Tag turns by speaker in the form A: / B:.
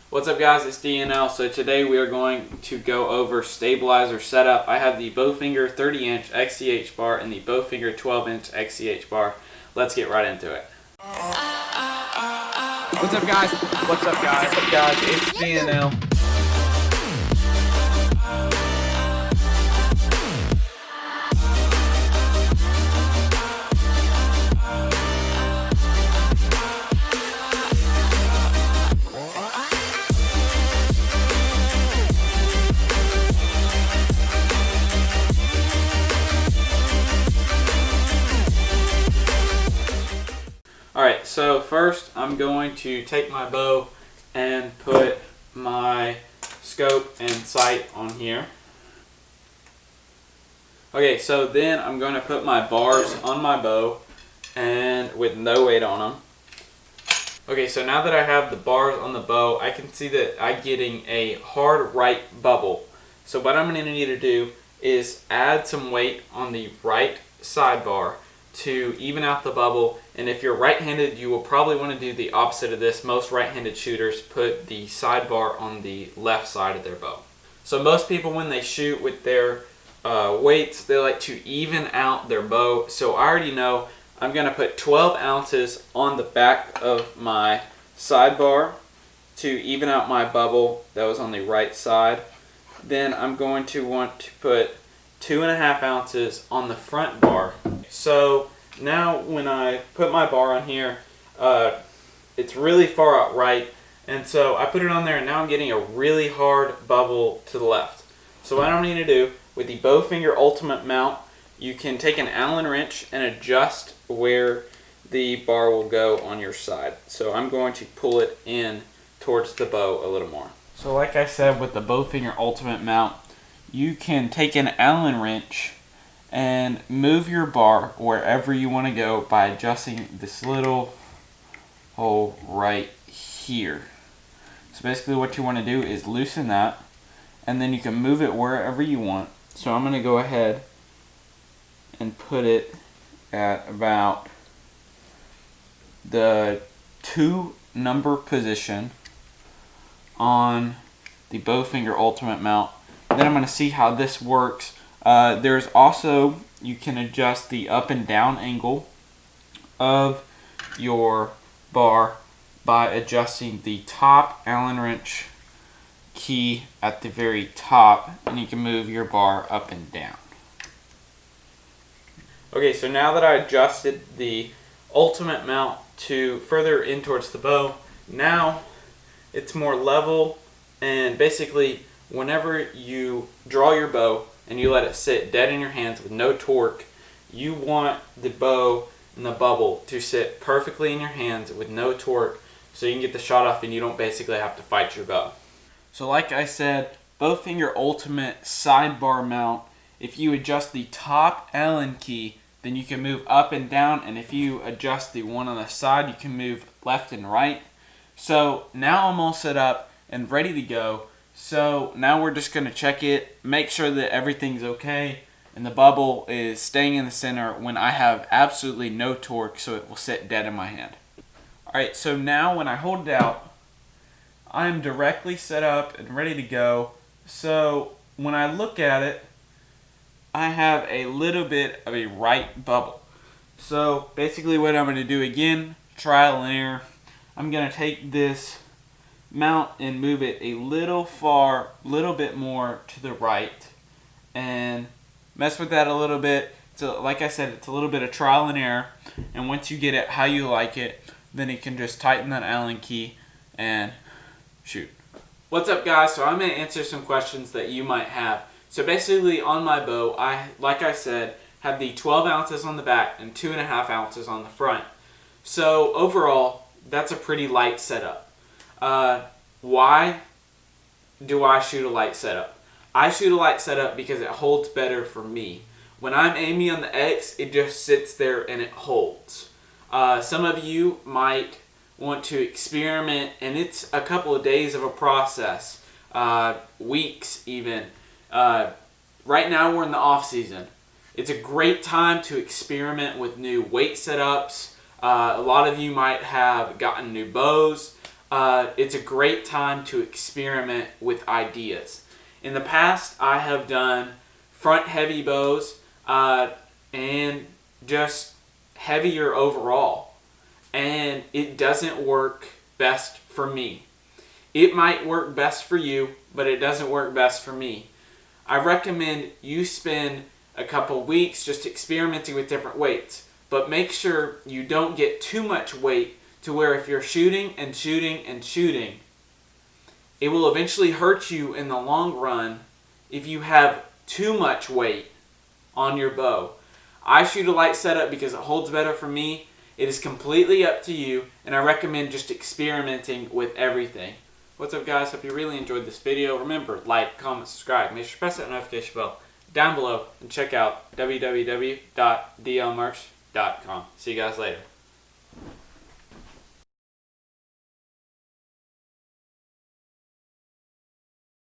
A: What's up guys, it's D&L. So today we are going to go over stabilizer setup. I have the Bowfinger 30-inch XCH bar and the Bowfinger 12-inch XCH bar. Let's get right into it.
B: What's up guys? What's up guys? What's up guys? It's D&L.
A: Alright, so first I'm going to take my bow and put my scope and sight on here. Okay, so then I'm going to put my bars on my bow and with no weight on them. Okay, so now that I have the bars on the bow, I can see that I'm getting a hard right bubble. So what I'm going to need to do is add some weight on the right sidebar to even out the bubble. And if you're right-handed, you will probably want to do the opposite of this. Most right-handed shooters put the sidebar on the left side of their bow. So most people, when they shoot with their weights, they like to even out their bow. So I already know I'm going to put 12 ounces on the back of my sidebar to even out my bubble that was on the right side. Then I'm going to want to put 2.5 ounces on the front bar. So now when I put my bar on here, it's really far out right, and so I put it on there and now I'm getting a really hard bubble to the left. So what I need to do with the Bowfinger Ultimate mount, you can take an Allen wrench and adjust where the bar will go on your side. So I'm going to pull it in towards the bow a little more. So like I said, with the Bowfinger Ultimate mount, you can take an Allen wrench and move your bar wherever you want to go by adjusting this little hole right here. So basically what you want to do is loosen that, and then you can move it wherever you want. So I'm going to go ahead and put it at about the 2 number position on the Bowfinger Ultimate mount. Then I'm going to see how this works. There's also, you can adjust the up and down angle of your bar by adjusting the top Allen wrench key at the very top, and you can move your bar up and down. Okay, so now that I adjusted the Ultimate mount to further in towards the bow, now it's more level, and basically whenever you draw your bow and you let it sit dead in your hands with no torque, you want the bow and the bubble to sit perfectly in your hands with no torque so you can get the shot off and you don't basically have to fight your bow. So like I said, Bowfinger Ultimate sidebar mount, if you adjust the top Allen key, then you can move up and down, and if you adjust the one on the side, you can move left and right. So now I'm all set up and ready to go. So now we're just going to check it, make sure that everything's okay, and the bubble is staying in the center when I have absolutely no torque, so it will sit dead in my hand. Alright, so now when I hold it out, I'm directly set up and ready to go. So when I look at it, I have a little bit of a right bubble. So basically what I'm going to do again, trial and error, I'm going to take this mount and move it a little bit more to the right and mess with that a little bit. So like I said, it's a little bit of trial and error, and once you get it how you like it, then you can just tighten that Allen key and shoot. What's up guys? So I'm going to answer some questions that you might have. So basically on my bow, like I said, have the 12 ounces on the back and 2.5 ounces on the front. So overall, that's a pretty light setup. Why do I shoot a light setup? I shoot a light setup because it holds better for me. When I'm aiming on the X, it just sits there and it holds. Some of you might want to experiment, and it's a couple of days of a process, weeks even. Right now we're in the off season. It's a great time to experiment with new weight setups. A lot of you might have gotten new bows. it's a great time to experiment with ideas. In the past, I have done front heavy bows and just heavier overall, and it doesn't work best for me. It might work best for you, but it doesn't work best for me. I recommend you spend a couple weeks just experimenting with different weights, but make sure you don't get too much weight to where if you're shooting and shooting and shooting, it will eventually hurt you in the long run if you have too much weight on your bow. I shoot a light setup because it holds better for me. It is completely up to you, and I recommend just experimenting with everything. What's up, guys? Hope you really enjoyed this video. Remember, like, comment, subscribe. Make sure to press that notification bell down below and check out www.dlmerch.com. See you guys later.